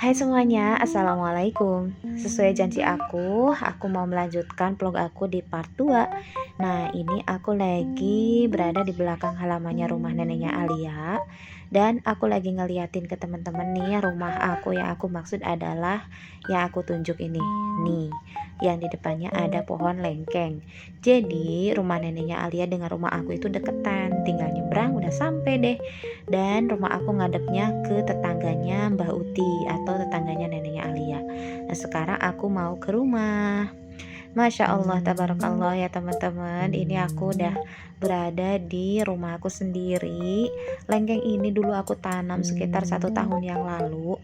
Hai semuanya, Assalamualaikum. Sesuai janji aku mau melanjutkan vlog aku di part 2. Nah, ini aku lagi berada di belakang halamannya rumah neneknya Alia. Dan aku lagi ngeliatin ke teman-teman nih, rumah aku yang aku maksud adalah yang aku tunjuk ini. Nih, yang di depannya ada pohon lengkeng. Jadi, rumah neneknya Alia dengan rumah aku itu deketan. Tinggal nyebrang udah sampai deh. Dan rumah aku ngadepnya ke tetangganya Mbah Uti atau tetangganya neneknya Alia. Nah, sekarang aku mau ke rumah. Masya Allah, tabarakallah ya teman-teman. Ini aku udah berada di rumah aku sendiri. Lengkeng ini dulu aku tanam sekitar 1 tahun yang lalu.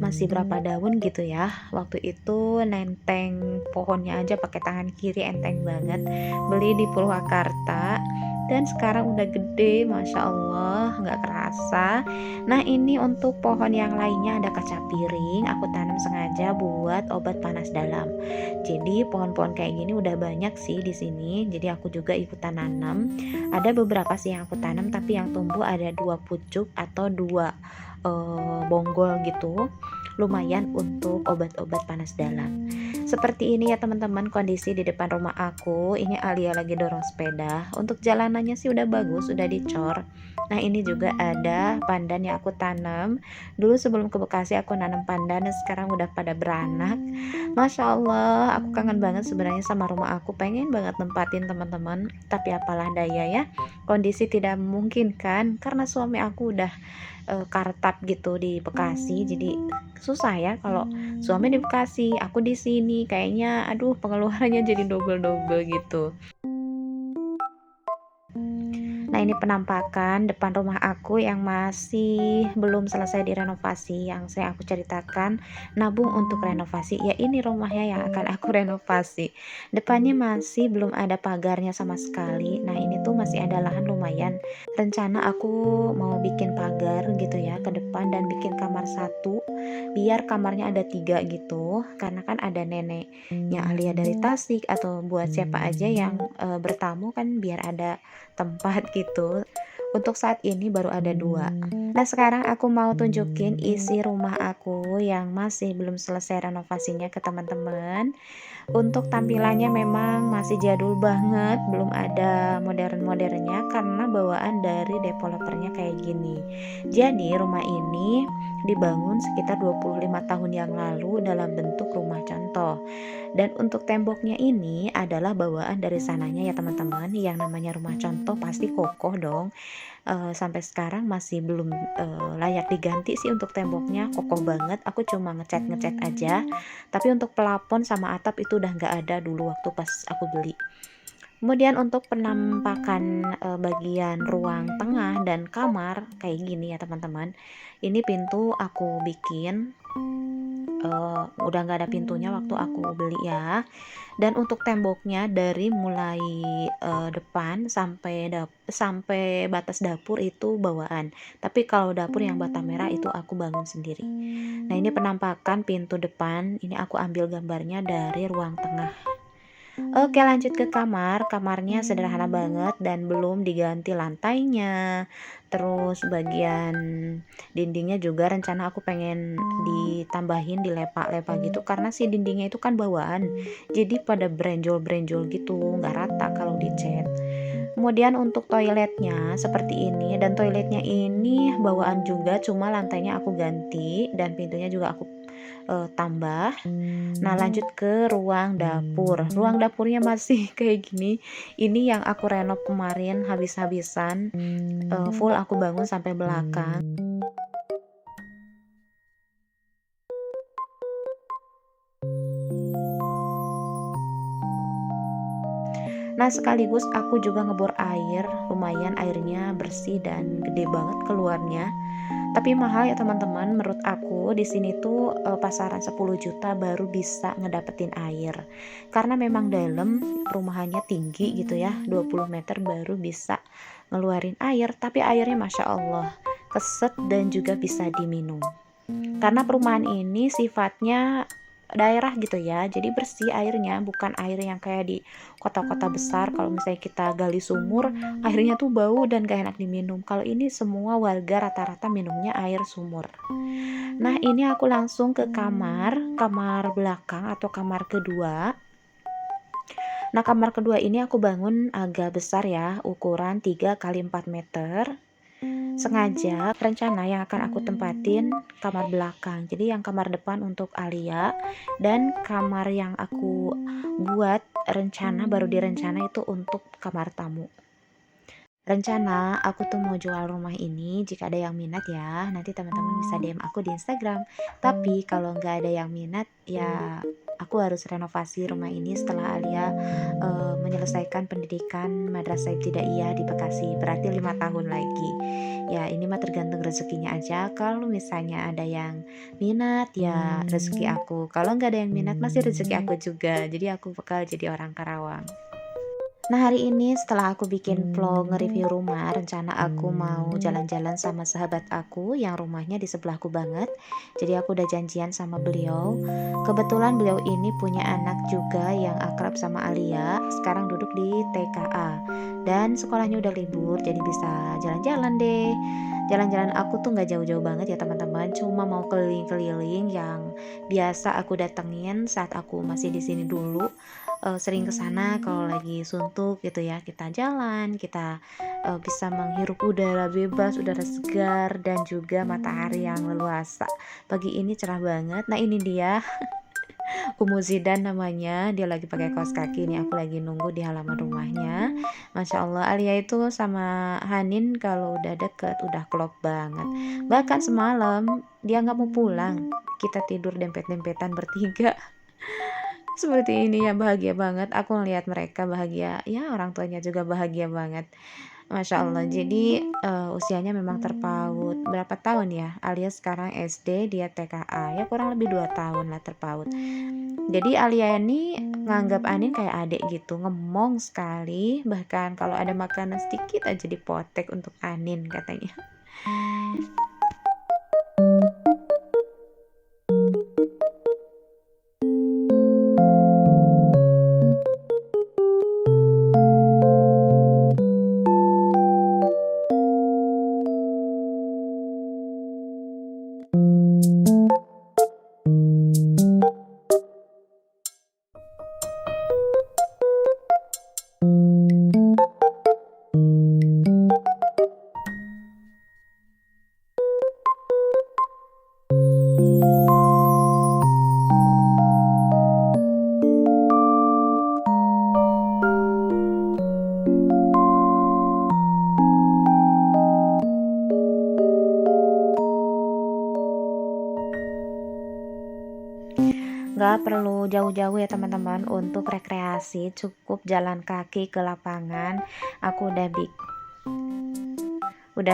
Masih berapa daun gitu ya. Waktu itu nenteng pohonnya aja pakai tangan kiri, enteng banget. Beli di Purwakarta. Dan sekarang udah gede, Masya Allah, nggak kerasa. Nah, ini untuk pohon yang lainnya ada kaca piring. Aku tanam sengaja buat obat panas dalam. Jadi pohon-pohon kayak gini udah banyak sih di sini. Jadi aku juga ikutan nanam. Ada beberapa sih yang aku tanam, tapi yang tumbuh ada 2 pucuk atau 2 bonggol gitu. Lumayan untuk obat-obat panas dalam. Seperti ini ya teman-teman kondisi di depan rumah aku. Ini Alia lagi dorong sepeda. Untuk jalanannya sih udah bagus, udah dicor. Nah, ini juga ada pandan yang aku tanam. Dulu sebelum ke Bekasi aku nanam pandan dan sekarang udah pada beranak. Masya Allah, aku kangen banget sebenarnya sama rumah aku. Pengen banget nempatin teman-teman, tapi apalah daya ya. Kondisi tidak memungkinkan karena suami aku udah kartap gitu di Bekasi. Jadi susah ya kalau suami di Bekasi, aku di sini. Kayaknya aduh pengeluarannya jadi double-double gitu. Nah, ini penampakan depan rumah aku yang masih belum selesai direnovasi, yang aku ceritakan nabung untuk renovasi. Ya, ini rumahnya yang akan aku renovasi. Depannya masih belum ada pagarnya sama sekali. Nah, ini tuh masih ada lahan lumayan. Rencana aku mau bikin pagar gitu ya ke depan dan bikin kamar satu, biar kamarnya ada 3 gitu. Karena kan ada neneknya Alia dari Tasik atau buat siapa aja yang bertamu kan biar ada tempat gitu. Untuk saat ini baru ada 2. Nah, sekarang aku mau tunjukin isi rumah aku yang masih belum selesai renovasinya ke teman-teman. Untuk tampilannya memang masih jadul banget, belum ada modern-modernnya karena bawaan dari developernya kayak gini. Jadi rumah ini dibangun sekitar 25 tahun yang lalu dalam bentuk rumah contoh. Dan untuk temboknya ini adalah bawaan dari sananya ya teman-teman. Yang namanya rumah contoh pasti kokoh dong. Sampai sekarang masih belum layak diganti sih untuk temboknya, kokoh banget. Aku cuma ngecat-ngecat aja. Tapi untuk pelapon sama atap itu udah nggak ada dulu waktu pas aku beli. Kemudian untuk penampakan bagian ruang tengah dan kamar kayak gini ya teman-teman. Ini pintu aku bikin udah nggak ada pintunya waktu aku beli ya. Dan untuk temboknya dari mulai depan sampai batas dapur itu bawaan. Tapi kalau dapur yang bata merah itu aku bangun sendiri. Nah, ini penampakan pintu depan. Ini aku ambil gambarnya dari ruang tengah. Oke, lanjut ke kamar. Kamarnya sederhana banget dan belum diganti lantainya. Terus bagian dindingnya juga rencana aku pengen ditambahin dilepak-lepak gitu karena si dindingnya itu kan bawaan. Jadi pada brenjol-brenjol gitu, nggak rata kalau dicat. Kemudian untuk toiletnya seperti ini, dan toiletnya ini bawaan juga, cuma lantainya aku ganti dan pintunya juga aku tambah. Nah, lanjut ke ruang dapur. Ruang dapurnya masih kayak gini. Ini yang aku renov kemarin habis-habisan, full aku bangun sampai belakang. Nah, sekaligus aku juga ngebor air, lumayan airnya bersih dan gede banget keluarnya. Tapi mahal ya teman-teman, menurut aku di sini tuh pasaran 10 juta baru bisa ngedapetin air. Karena memang dalam perumahannya tinggi gitu ya, 20 meter baru bisa ngeluarin air, tapi airnya Masya Allah keset dan juga bisa diminum. Karena perumahan ini sifatnya daerah gitu ya, jadi bersih airnya, bukan air yang kayak di kota-kota besar. Kalau misalnya kita gali sumur, airnya tuh bau dan gak enak diminum. Kalau ini semua warga rata-rata minumnya air sumur. Nah, ini aku langsung ke kamar belakang atau kamar kedua. Nah, kamar kedua ini aku bangun agak besar ya, ukuran 3 kali 4 meter. Sengaja rencana yang akan aku tempatin kamar belakang. Jadi yang kamar depan untuk Alia, dan kamar yang aku buat rencana, baru direncana itu untuk kamar tamu. Rencana aku tuh mau jual rumah ini, jika ada yang minat ya, nanti teman-teman bisa DM aku di Instagram. Tapi kalau nggak ada yang minat, ya aku harus renovasi rumah ini setelah Alia menyelesaikan pendidikan Madrasah Ibtidaiyah di Bekasi. Berarti 5 tahun lagi. Ya ini mah tergantung rezekinya aja. Kalau misalnya ada yang minat, ya rezeki aku. Kalau nggak ada yang minat, masih rezeki aku juga. Jadi aku bakal jadi orang Karawang. Nah, hari ini setelah aku bikin vlog nge-review rumah, rencana aku mau jalan-jalan sama sahabat aku yang rumahnya di sebelahku banget. Jadi aku udah janjian sama beliau. Kebetulan beliau ini punya anak juga yang akrab sama Alia, sekarang duduk di TKA. Dan sekolahnya udah libur, jadi bisa jalan-jalan deh. Jalan-jalan aku tuh nggak jauh-jauh banget ya teman-teman, cuma mau keliling-keliling yang biasa aku datengin saat aku masih di sini dulu. Sering kesana kalau lagi suntuk gitu ya, kita jalan, kita bisa menghirup udara bebas, udara segar, dan juga matahari yang leluasa. Pagi ini cerah banget. Nah, ini dia Umu Zidan namanya, dia lagi pakai kaos kaki nih, aku lagi nunggu di halaman rumahnya. Masya Allah, Alia itu sama Hanin kalau udah deket udah klop banget. Bahkan semalam dia nggak mau pulang, kita tidur dempet-dempetan bertiga. Seperti ini ya, bahagia banget aku ngelihat mereka bahagia, ya orang tuanya juga bahagia banget. Masya Allah, jadi usianya memang terpaut. Berapa tahun ya? Alia sekarang SD, dia TKA, ya kurang lebih 2 tahun lah terpaut. Jadi Alia ini nganggap Anin kayak adik gitu, ngemong sekali, bahkan kalau ada makanan sedikit aja dipotek untuk Anin katanya. Nggak perlu jauh-jauh ya teman-teman untuk rekreasi, cukup jalan kaki ke lapangan. Aku udah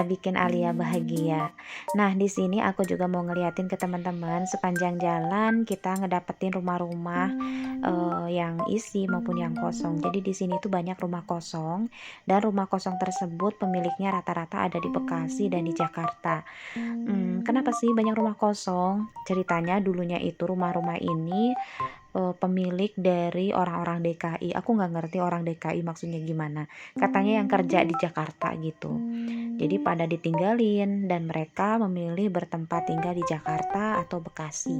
bikin Alia bahagia. Nah, di sini aku juga mau ngeliatin ke teman-teman, sepanjang jalan kita ngedapetin rumah-rumah yang isi maupun yang kosong. Jadi di sini tuh banyak rumah kosong, dan rumah kosong tersebut pemiliknya rata-rata ada di Bekasi dan di Jakarta. Kenapa sih banyak rumah kosong? Ceritanya dulunya itu rumah-rumah ini pemilik dari orang-orang DKI. Aku nggak ngerti orang DKI maksudnya gimana. Katanya yang kerja di Jakarta gitu. Jadi pada ditinggalin dan mereka memilih bertempat tinggal di Jakarta atau Bekasi.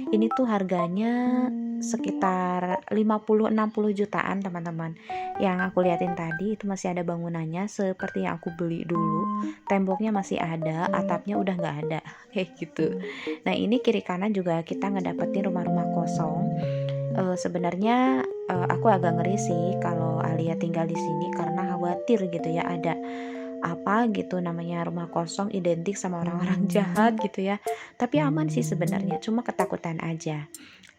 Ini tuh harganya sekitar 50-60 jutaan teman-teman. Yang aku liatin tadi itu masih ada bangunannya seperti yang aku beli dulu. Temboknya masih ada, atapnya udah nggak ada kayak gitu. Nah, ini kiri kanan juga kita ngedapetin rumah-rumah kosong. Sebenarnya aku agak ngeri sih kalau Alia tinggal di sini, karena khawatir gitu ya ada apa gitu, namanya rumah kosong identik sama orang-orang jahat gitu ya. Tapi aman sih sebenarnya, cuma ketakutan aja.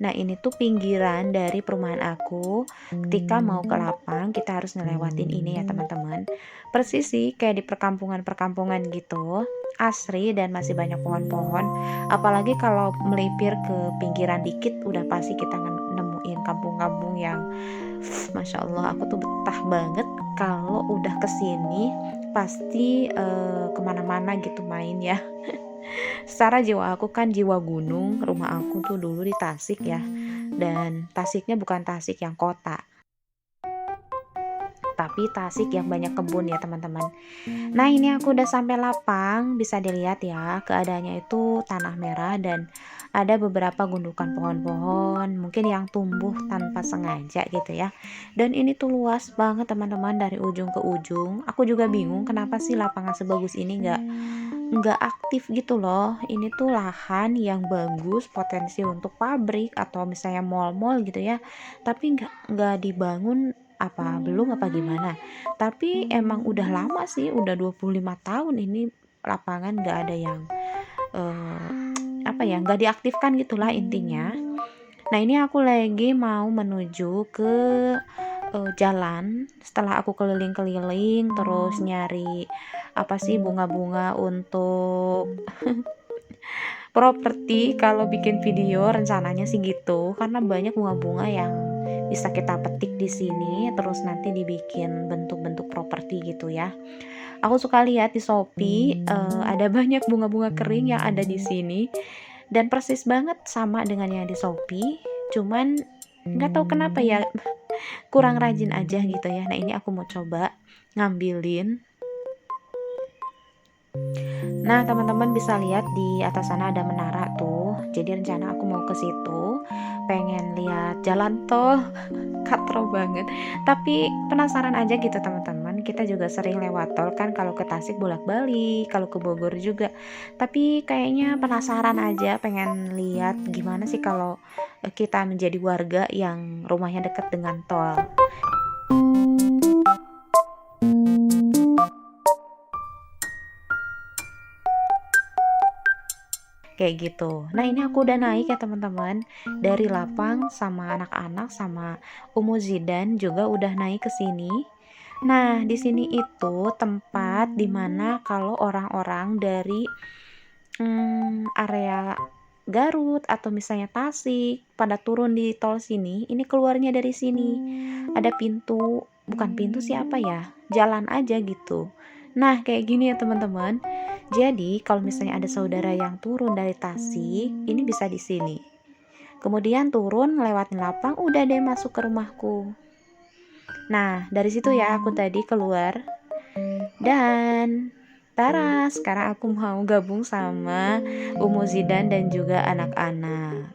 Nah, ini tuh pinggiran dari perumahan aku. Ketika mau ke lapang, kita harus ngelewatin ini ya teman-teman. Persis sih kayak di perkampungan-perkampungan gitu. Asri dan masih banyak pohon-pohon. Apalagi kalau melipir ke pinggiran dikit, udah pasti kita nemuin kampung-kampung yang Masya Allah, aku tuh betah banget kalau udah kesini, pasti kemana-mana gitu main ya. Secara jiwa aku kan jiwa gunung, rumah aku tuh dulu di Tasik ya, dan Tasiknya bukan Tasik yang kota, tapi Tasik yang banyak kebun ya teman-teman. Nah ini aku udah sampai lapang, bisa dilihat ya keadaannya itu tanah merah dan ada beberapa gundukan pohon-pohon mungkin yang tumbuh tanpa sengaja gitu ya. Dan ini tuh luas banget teman-teman dari ujung ke ujung. Aku juga bingung kenapa sih lapangan sebagus ini nggak aktif gitu loh. Ini tuh lahan yang bagus, potensi untuk pabrik atau misalnya mall-mall gitu ya, tapi nggak dibangun, apa belum apa gimana. Tapi emang udah lama sih, udah 25 tahun ini lapangan nggak ada yang apa ya, nggak diaktifkan gitulah intinya. Nah ini aku lagi mau menuju ke jalan. Setelah aku keliling-keliling terus nyari apa sih bunga-bunga untuk properti, kalau bikin video rencananya sih gitu, karena banyak bunga-bunga yang bisa kita petik di sini terus nanti dibikin bentuk-bentuk properti gitu ya. Aku suka lihat di Shopee, ada banyak bunga-bunga kering yang ada di sini dan persis banget sama dengan yang di Shopee, cuman nggak tahu kenapa ya kurang rajin aja gitu ya. Nah ini aku mau coba ngambilin. Nah teman-teman bisa lihat di atas sana ada menara tuh, jadi rencana aku mau ke situ pengen lihat jalan tol. Katro banget, tapi penasaran aja gitu teman-teman. Kita juga sering lewat tol kan kalau ke Tasik bolak-balik, kalau ke Bogor juga, tapi kayaknya penasaran aja pengen lihat gimana sih kalau kita menjadi warga yang rumahnya dekat dengan tol kayak gitu. Nah ini aku udah naik ya teman-teman, dari Lapang sama anak-anak sama Umu Zidan juga udah naik ke sini. Nah di sini itu tempat dimana kalau orang-orang dari area Garut atau misalnya Tasik pada turun di tol sini, ini keluarnya dari sini. Ada pintu, bukan pintu sih apa ya, jalan aja gitu. Nah kayak gini ya teman-teman. Jadi kalau misalnya ada saudara yang turun dari Tasik, ini bisa di sini. Kemudian turun lewatin lapang, udah deh masuk ke rumahku. Nah dari situ ya aku tadi keluar dan tara, sekarang aku mau gabung sama Umu Zidan dan juga anak-anak.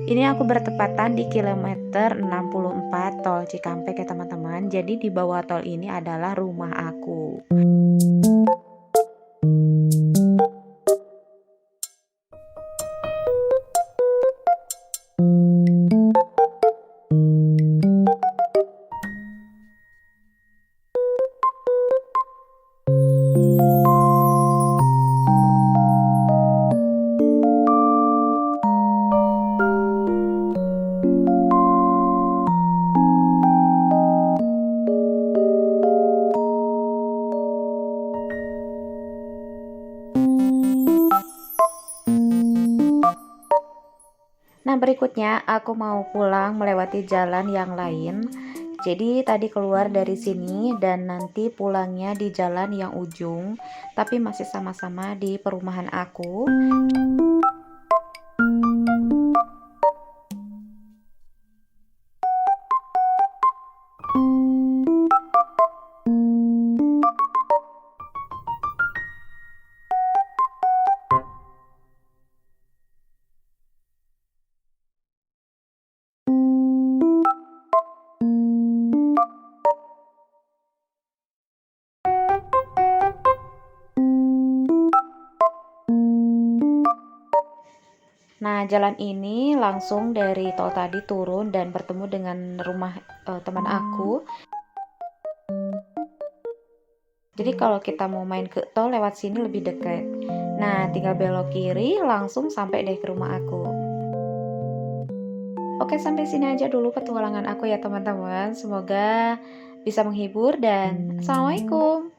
Ini aku bertepatan di kilometer 64 tol Cikampek ya teman-teman. Jadi di bawah tol ini adalah rumah aku. Nah, berikutnya aku mau pulang melewati jalan yang lain. Jadi tadi keluar dari sini dan nanti pulangnya di jalan yang ujung, tapi masih sama-sama di perumahan aku. Nah, jalan ini langsung dari tol tadi turun dan bertemu dengan rumah teman aku. Jadi kalau kita mau main ke tol lewat sini lebih dekat. Nah, tinggal belok kiri langsung sampai deh ke rumah aku. Oke, sampai sini aja dulu petualangan aku ya teman-teman. Semoga bisa menghibur dan assalamualaikum.